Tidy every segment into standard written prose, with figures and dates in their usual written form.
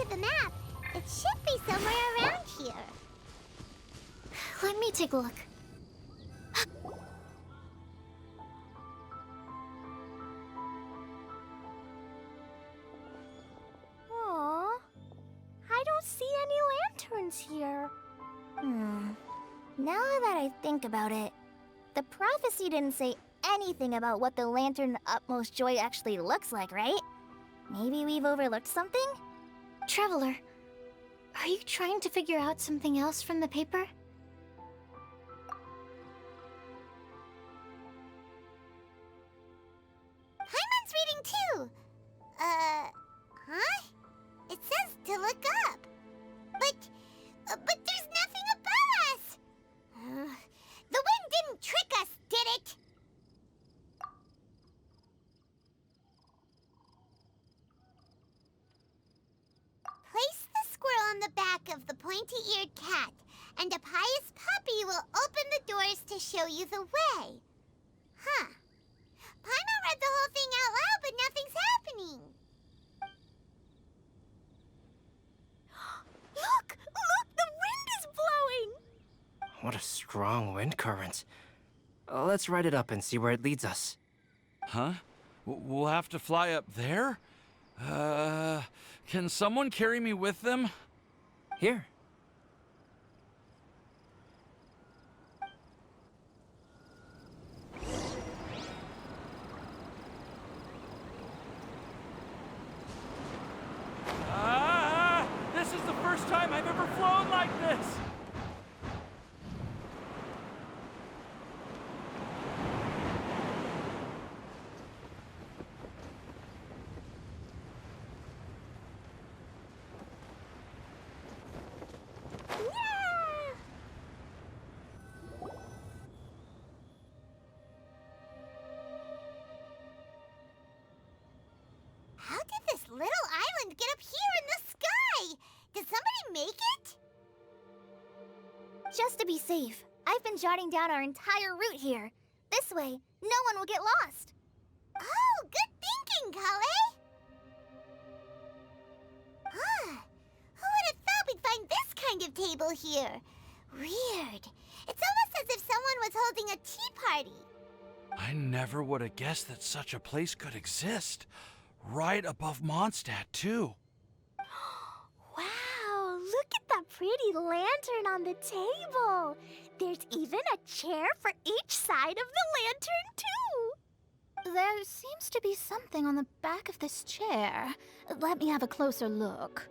the map. It should be somewhere around here. Let me take a look. Aww. I don't see any lanterns here. Now that I think about it, the prophecy didn't say anything about what the Lantern Utmost Joy actually looks like, right? Maybe we've overlooked something? Traveler, are you trying to figure out something else from the paper? Paimon's reading too. Huh? It says to look up. But there's nothing above us. The wind didn't trick us, did it? Place the squirrel on the back of the pointy-eared cat, and a pious puppy will open the doors to show you the way. Huh. Paimon read the whole thing out loud, but nothing's happening. Look! Look! The wind is blowing! What a strong wind current. Let's ride it up and see where it leads us. Huh? We'll have to fly up there? Can someone carry me with them? Here. This is the first time I've ever flown like this! How did this little island get up here in the sky? Did somebody make it? Just to be safe, I've been jotting down our entire route here. This way, no one will get lost. Oh, good thinking, collei! Who would have thought we'd find this kind of table here? Weird. It's almost as if someone was holding a tea party. I never would have guessed that such a place could exist. Right above Mondstadt, too. Wow, look at that pretty lantern on the table. There's even a chair for each side of the lantern, too. There seems to be something on the back of this chair. Let me have a closer look.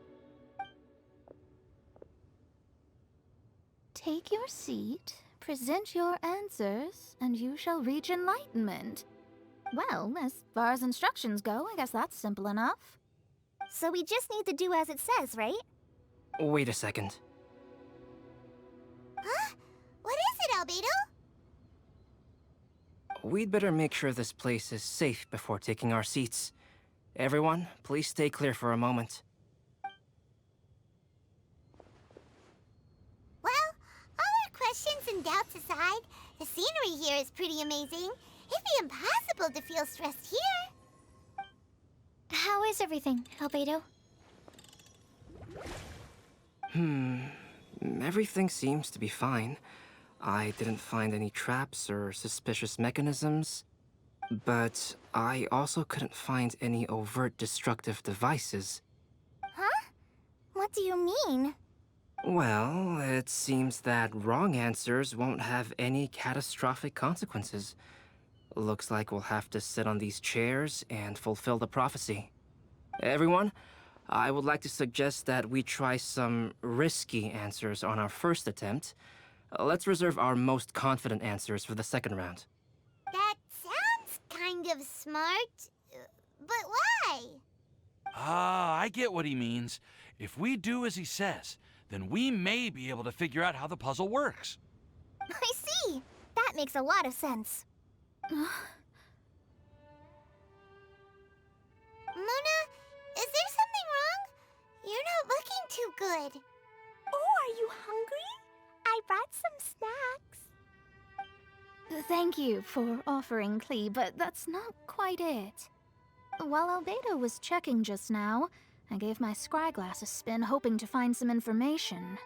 Take your seat, present your answers, and you shall reach enlightenment. Well, as far as instructions go, I guess that's simple enough. So we just need to do as it says, right? Wait a second. Huh? What is it, albedo? We'd better make sure this place is safe before taking our seats. Everyone, please stay clear for a moment. Well, all our questions and doubts aside, the scenery here is pretty amazing. It'd be impossible to feel stressed here. How is everything, albedo? Everything seems to be fine. I didn't find any traps or suspicious mechanisms, but I also couldn't find any overt destructive devices. Huh? What do you mean? Well, it seems that wrong answers won't have any catastrophic consequences. Looks like we'll have to sit on these chairs and fulfill the prophecy. Everyone, I would like to suggest that we try some risky answers on our first attempt. Let's reserve our most confident answers for the second round. That sounds kind of smart, but why? I get what he means. If we do as he says, then we may be able to figure out how the puzzle works. I see! That makes a lot of sense. Mona, is there something wrong? You're not looking too good. Oh, are you hungry? I brought some snacks. Thank you for offering, Klee, but that's not quite it. While Albedo was checking just now, I gave my scryglass a spin, hoping to find some information.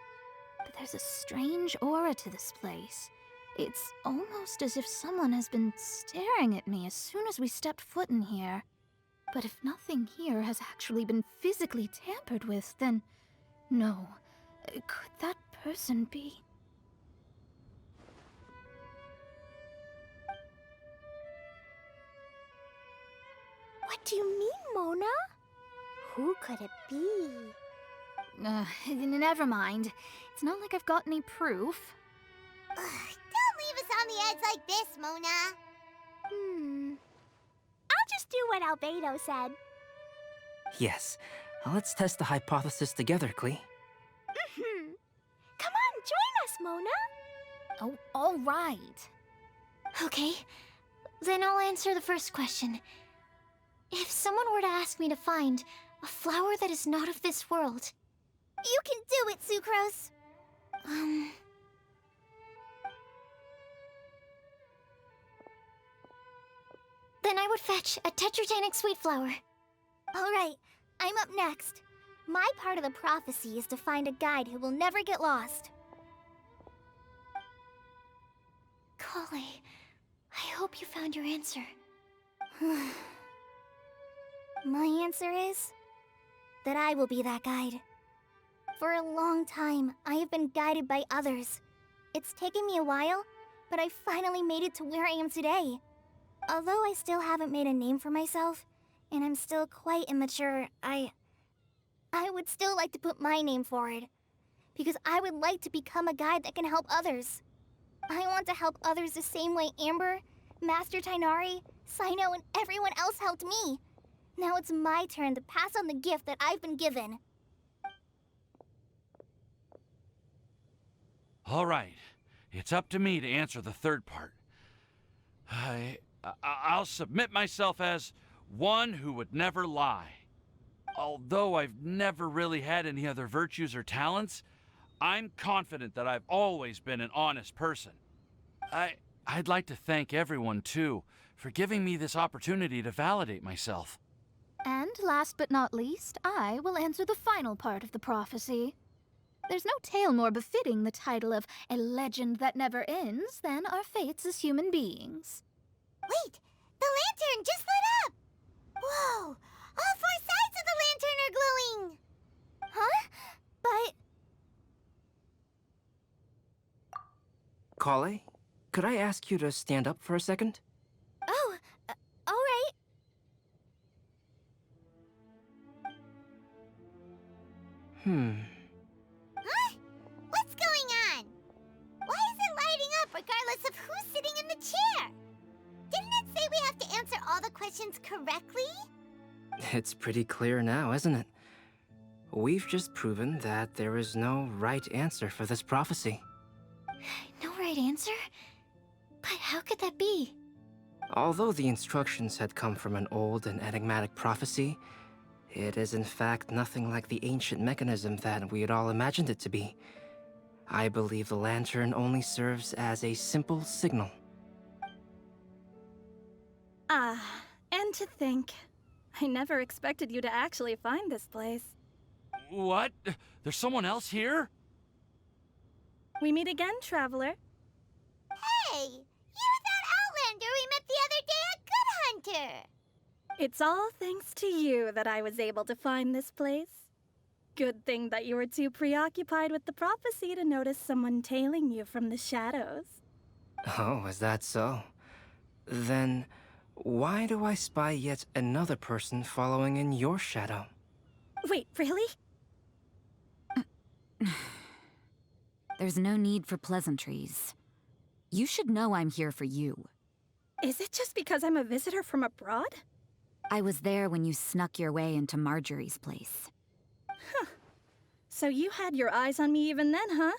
But there's a strange aura to this place. It's almost as if someone has been staring at me as soon as we stepped foot in here. But if nothing here has actually been physically tampered with, then no. Could that person be? What do you mean, Mona? Who could it be? Never mind. It's not like I've got any proof. Ugh, don't leave us on the edge like this, Mona. I'll just do what Albedo said. Yes. Let's test the hypothesis together, Klee. Come on, join us, Mona. Oh, all right. Okay, then I'll answer the first question. If someone were to ask me to find a flower that is not of this world... You can do it, Sucrose! Then I would fetch a tetragenic sweet flower. Alright, I'm up next. My part of the prophecy is to find a guide who will never get lost. Collei, I hope you found your answer. My answer is that I will be that guide. For a long time, I have been guided by others. It's taken me a while, but I finally made it to where I am today. Although I still haven't made a name for myself, and I'm still quite immature, I would still like to put my name forward. Because I would like to become a guide that can help others. I want to help others the same way Amber, Master Tighnari, Cyno, and everyone else helped me. Now it's my turn to pass on the gift that I've been given. All right. It's up to me to answer the third part. I'll submit myself as one who would never lie. Although I've never really had any other virtues or talents, I'm confident that I've always been an honest person. I'd like to thank everyone, too, for giving me this opportunity to validate myself. And last but not least, I will answer the final part of the prophecy. There's no tale more befitting the title of a legend that never ends than our fates as human beings. Wait! The lantern just lit up! Whoa! All four sides of the lantern are glowing! Huh? But... Collei, could I ask you to stand up for a second? Oh, alright. Huh? What's going on? Why is it lighting up regardless of who's sitting in the chair? Didn't it say we have to answer all the questions correctly? It's pretty clear now, isn't it? We've just proven that there is no right answer for this prophecy. No right answer? But how could that be? Although the instructions had come from an old and enigmatic prophecy, it is in fact nothing like the ancient mechanism that we had all imagined it to be. I believe the lantern only serves as a simple signal. And to think, I never expected you to actually find this place. What? There's someone else here? We meet again, traveler. Hey! You're that Outlander we met the other day at Good Hunter! It's all thanks to you that I was able to find this place. Good thing that you were too preoccupied with the prophecy to notice someone tailing you from the shadows. Oh, is that so? Then, why do I spy yet another person following in your shadow? Wait, really? There's no need for pleasantries. You should know I'm here for you. Is it just because I'm a visitor from abroad? I was there when you snuck your way into Marjorie's place. So you had your eyes on me even then, huh?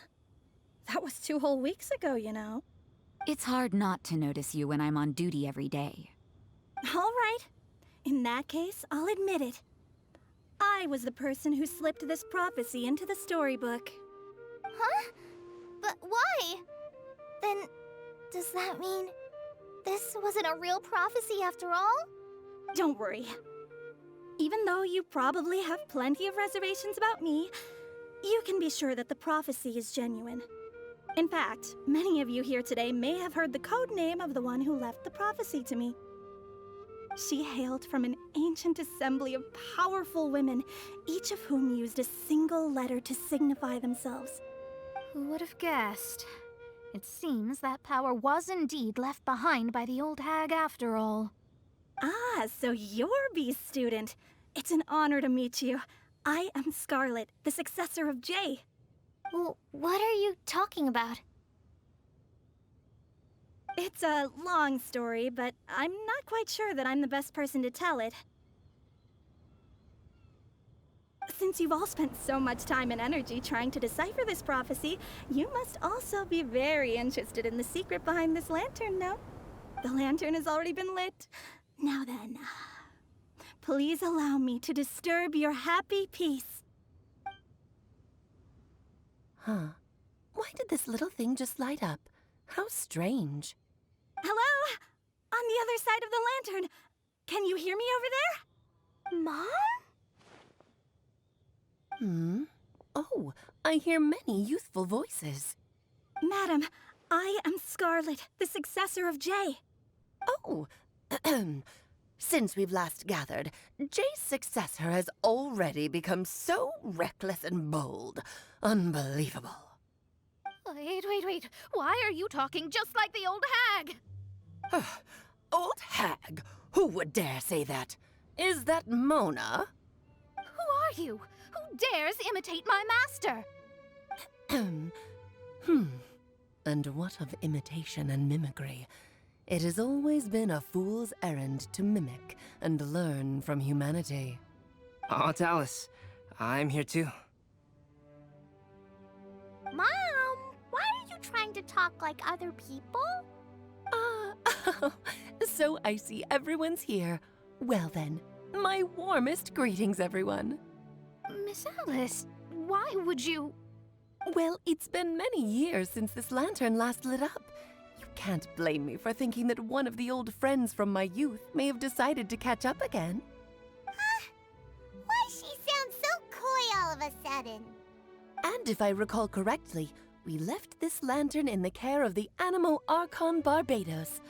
That was 2 whole weeks ago, you know. It's hard not to notice you when I'm on duty every day. All right. In that case, I'll admit it. I was the person who slipped this prophecy into the storybook. Huh? But why? Then, does that mean this wasn't a real prophecy after all? Don't worry. Even though you probably have plenty of reservations about me, you can be sure that the prophecy is genuine. In fact, many of you here today may have heard the code name of the one who left the prophecy to me. She hailed from an ancient assembly of powerful women, each of whom used a single letter to signify themselves. Who would have guessed? It seems that power was indeed left behind by the old hag after all. Ah, so you're B's student. It's an honor to meet you. I am Scarlet, the successor of Jay. Well, what are you talking about? It's a long story, but I'm not quite sure that I'm the best person to tell it. Since you've all spent so much time and energy trying to decipher this prophecy, you must also be very interested in the secret behind this lantern, no? The lantern has already been lit. Now then, please allow me to disturb your happy peace. Huh. Why did this little thing just light up? How strange. Hello? On the other side of the lantern. Can you hear me over there? Mom? Oh, I hear many youthful voices. Madam, I am Scarlet, the successor of Jay. Oh, since we've last gathered, Jay's successor has already become so reckless and bold. Unbelievable. Wait. Why are you talking just like the old hag? Old hag? Who would dare say that? Is that Mona? Who are you? Who dares imitate my master? And what of imitation and mimicry? It has always been a fool's errand to mimic and learn from humanity. Aunt Alice, I'm here too. Mom, why are you trying to talk like other people? So I see everyone's here. Well then, my warmest greetings, everyone. Miss Alice, why would you... Well, it's been many years since this lantern last lit up. You can't blame me for thinking that one of the old friends from my youth may have decided to catch up again. Why she sounds so coy all of a sudden? And if I recall correctly, we left this lantern in the care of the Animo Archon Barbados.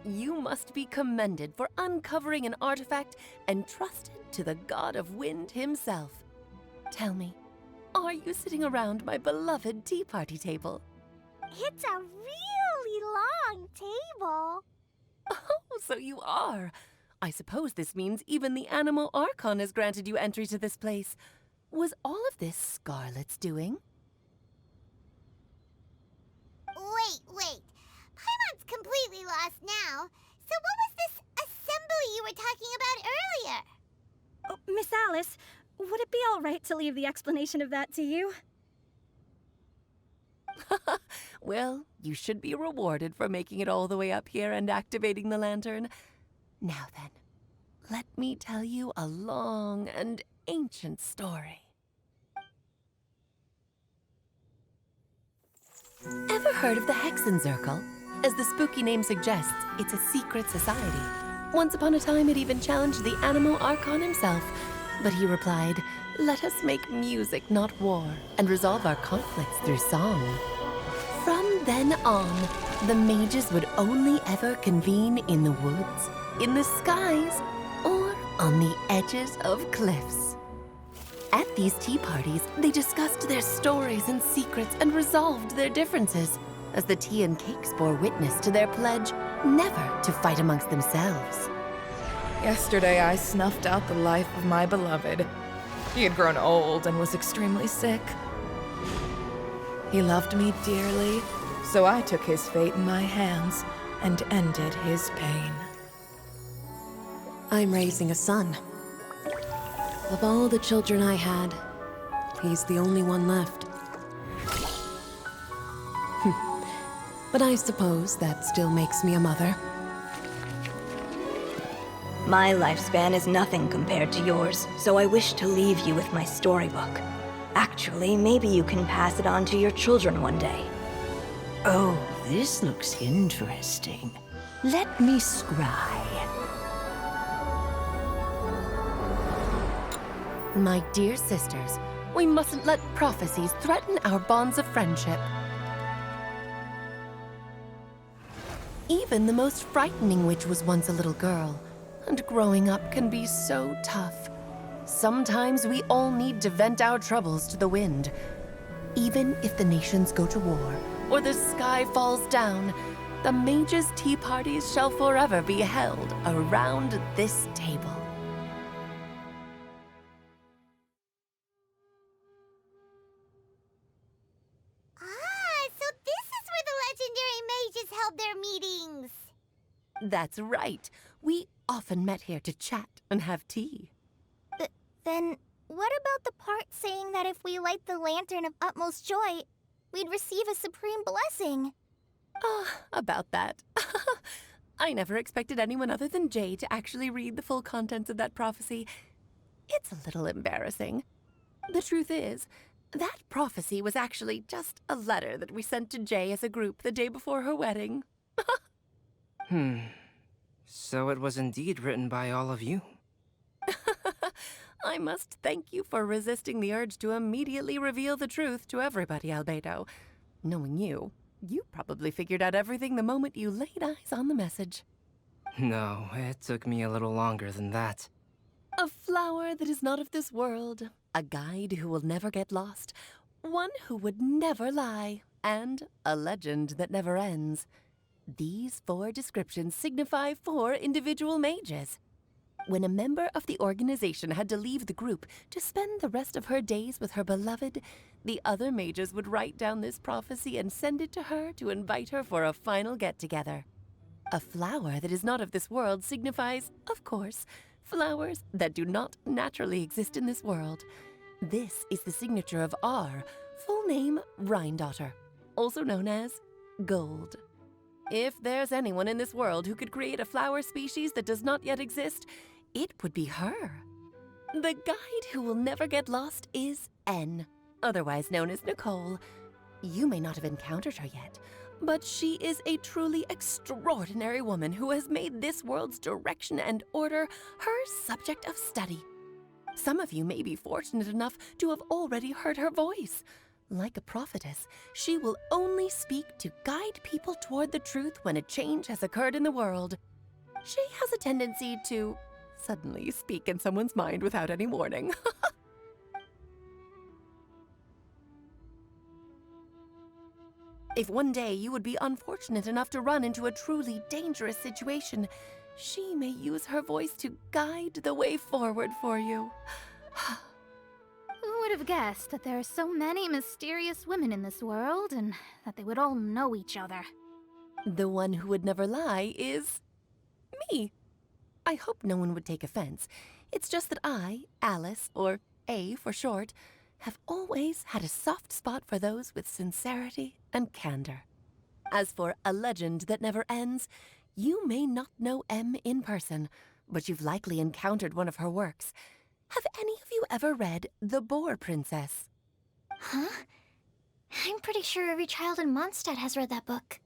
You must be commended for uncovering an artifact entrusted to the god of wind himself. Tell me, are you sitting around my beloved tea party table? It's a really long table. Oh, so you are. I suppose this means even the Animo Archon has granted you entry to this place. Was all of this Scarlet's doing? Wait. Paimon's completely lost now. So what was this assembly you were talking about earlier? Oh, Miss Alice, would it be all right to leave the explanation of that to you? Well, you should be rewarded for making it all the way up here and activating the lantern. Now then, let me tell you a long and ancient story. Ever heard of the Hexenzirkel? As the spooky name suggests, it's a secret society. Once upon a time, it even challenged the Animo Archon himself. But he replied, "Let us make music, not war, and resolve our conflicts through song." From then on, the mages would only ever convene in the woods, in the skies, or on the edges of cliffs. At these tea parties, they discussed their stories and secrets and resolved their differences, as the tea and cakes bore witness to their pledge never to fight amongst themselves. Yesterday, I snuffed out the life of my beloved. He had grown old and was extremely sick. He loved me dearly, so I took his fate in my hands and ended his pain. I'm raising a son. Of all the children I had, he's the only one left. But I suppose that still makes me a mother. My lifespan is nothing compared to yours, so I wish to leave you with my storybook. Actually, maybe you can pass it on to your children one day. Oh, this looks interesting. Let me scry. My dear sisters, we mustn't let prophecies threaten our bonds of friendship. Even the most frightening witch was once a little girl, and growing up can be so tough. Sometimes we all need to vent our troubles to the wind. Even if the nations go to war, or the sky falls down, the mages' tea parties shall forever be held around this table. So this is where the legendary mages held their meetings. That's right. We often met here to chat and have tea. Then, what about the part saying that if we light the lantern of utmost joy, we'd receive a supreme blessing? About that. I never expected anyone other than Jay to actually read the full contents of that prophecy. It's a little embarrassing. The truth is, that prophecy was actually just a letter that we sent to Jay as a group the day before her wedding. So it was indeed written by all of you. I must thank you for resisting the urge to immediately reveal the truth to everybody, Albedo. Knowing you, you probably figured out everything the moment you laid eyes on the message. No, it took me a little longer than that. A flower that is not of this world, a guide who will never get lost, one who would never lie, and a legend that never ends. These 4 descriptions signify 4 individual mages. When a member of the organization had to leave the group to spend the rest of her days with her beloved, the other mages would write down this prophecy and send it to her to invite her for a final get-together. A flower that is not of this world signifies, of course, flowers that do not naturally exist in this world. This is the signature of our full name, Rhindaughter, also known as Gold. If there's anyone in this world who could create a flower species that does not yet exist, it would be her. The guide who will never get lost is N, otherwise known as Nicole. You may not have encountered her yet, but she is a truly extraordinary woman who has made this world's direction and order her subject of study. Some of you may be fortunate enough to have already heard her voice. Like a prophetess, she will only speak to guide people toward the truth when a change has occurred in the world. She has a tendency to suddenly speak in someone's mind without any warning. If one day you would be unfortunate enough to run into a truly dangerous situation, she may use her voice to guide the way forward for you. Who would have guessed that there are so many mysterious women in this world and that they would all know each other? The one who would never lie is me. I hope no one would take offense. It's just that I, Alice, or A for short, have always had a soft spot for those with sincerity and candor. As for a legend that never ends, you may not know M in person, but you've likely encountered one of her works. Have any of you ever read The Boar Princess? Huh? I'm pretty sure every child in Mondstadt has read that book.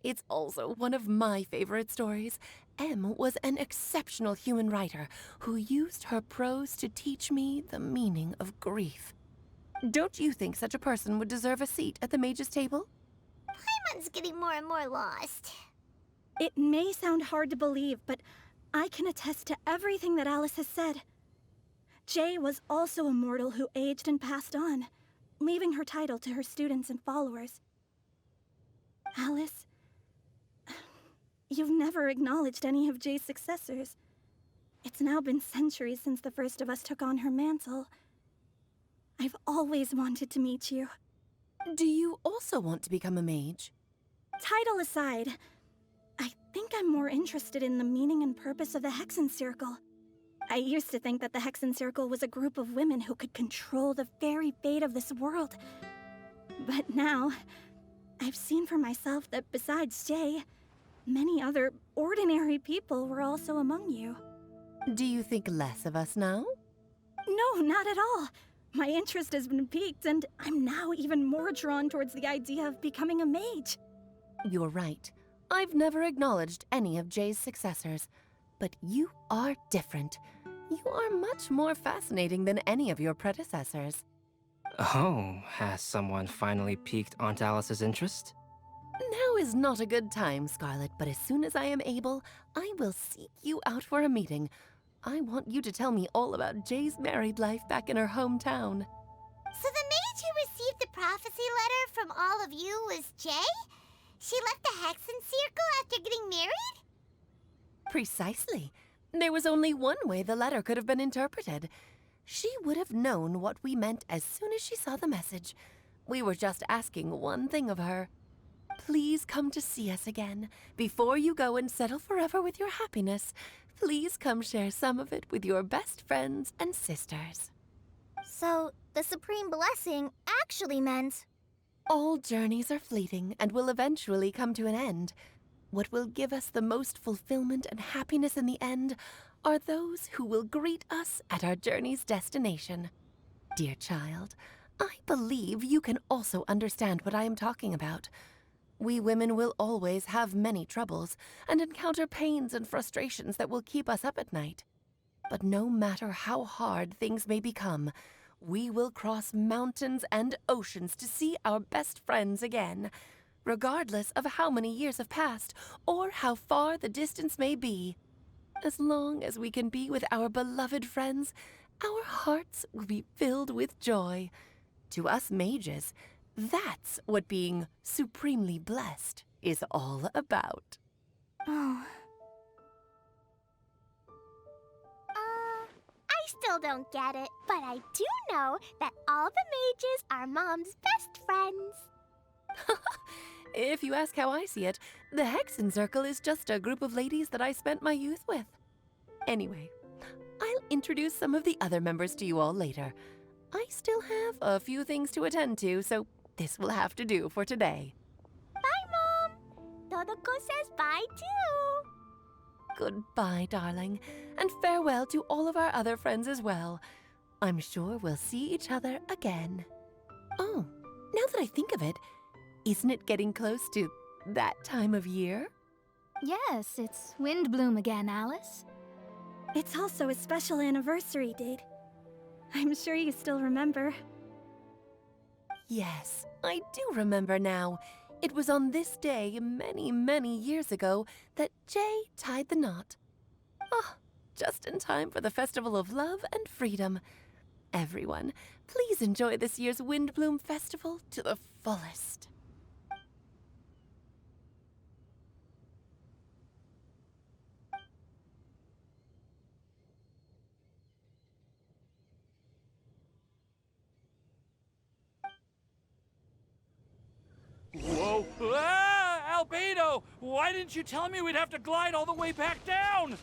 It's also one of my favorite stories. M was an exceptional human writer who used her prose to teach me the meaning of grief. Don't you think such a person would deserve a seat at the mage's table? Paimon's getting more and more lost. It may sound hard to believe, but I can attest to everything that Alice has said. Jay was also a mortal who aged and passed on, leaving her title to her students and followers. Alice, you've never acknowledged any of Jay's successors. It's now been centuries since the first of us took on her mantle. I've always wanted to meet you. Do you also want to become a mage? Title aside, I think I'm more interested in the meaning and purpose of the Hexenzirkel. I used to think that the Hexenzirkel was a group of women who could control the very fate of this world. But now, I've seen for myself that besides Jay, many other ordinary people were also among you. Do you think less of us now? No, not at all. My interest has been piqued, and I'm now even more drawn towards the idea of becoming a mage. You're right. I've never acknowledged any of Jay's successors. But you are different. You are much more fascinating than any of your predecessors. Oh, has someone finally piqued Aunt Alice's interest? Now is not a good time, Scarlet, but as soon as I am able, I will seek you out for a meeting. I want you to tell me all about Jay's married life back in her hometown. So the mage who received the prophecy letter from all of you was Jay? She left the Hexenzirkel after getting married? Precisely. There was only one way the letter could have been interpreted. She would have known what we meant as soon as she saw the message. We were just asking one thing of her. Please come to see us again. Before you go and settle forever with your happiness, please come share some of it with your best friends and sisters. So, the Supreme Blessing actually meant... All journeys are fleeting and will eventually come to an end. What will give us the most fulfillment and happiness in the end are those who will greet us at our journey's destination. Dear child, I believe you can also understand what I am talking about. We women will always have many troubles and encounter pains and frustrations that will keep us up at night. But no matter how hard things may become, we will cross mountains and oceans to see our best friends again, regardless of how many years have passed or how far the distance may be. As long as we can be with our beloved friends, our hearts will be filled with joy. To us mages, that's what being supremely blessed is all about. Oh. I still don't get it, but I do know that all the mages are Mom's best friends. If you ask how I see it, the Hexenzirkel is just a group of ladies that I spent my youth with. Anyway, I'll introduce some of the other members to you all later. I still have a few things to attend to, so this will have to do for today. Bye, Mom! Todoko says bye, too! Goodbye, darling, and farewell to all of our other friends as well. I'm sure we'll see each other again. Oh, now that I think of it, isn't it getting close to that time of year? Yes, it's Windblume again, Alice. It's also a special anniversary date. I'm sure you still remember. Yes, I do remember now. It was on this day many, many years ago that Jay tied the knot. Ah, just in time for the Festival of Love and Freedom. Everyone, please enjoy this year's Windblume Festival to the fullest. Whoa! Ah! Albedo! Why didn't you tell me we'd have to glide all the way back down?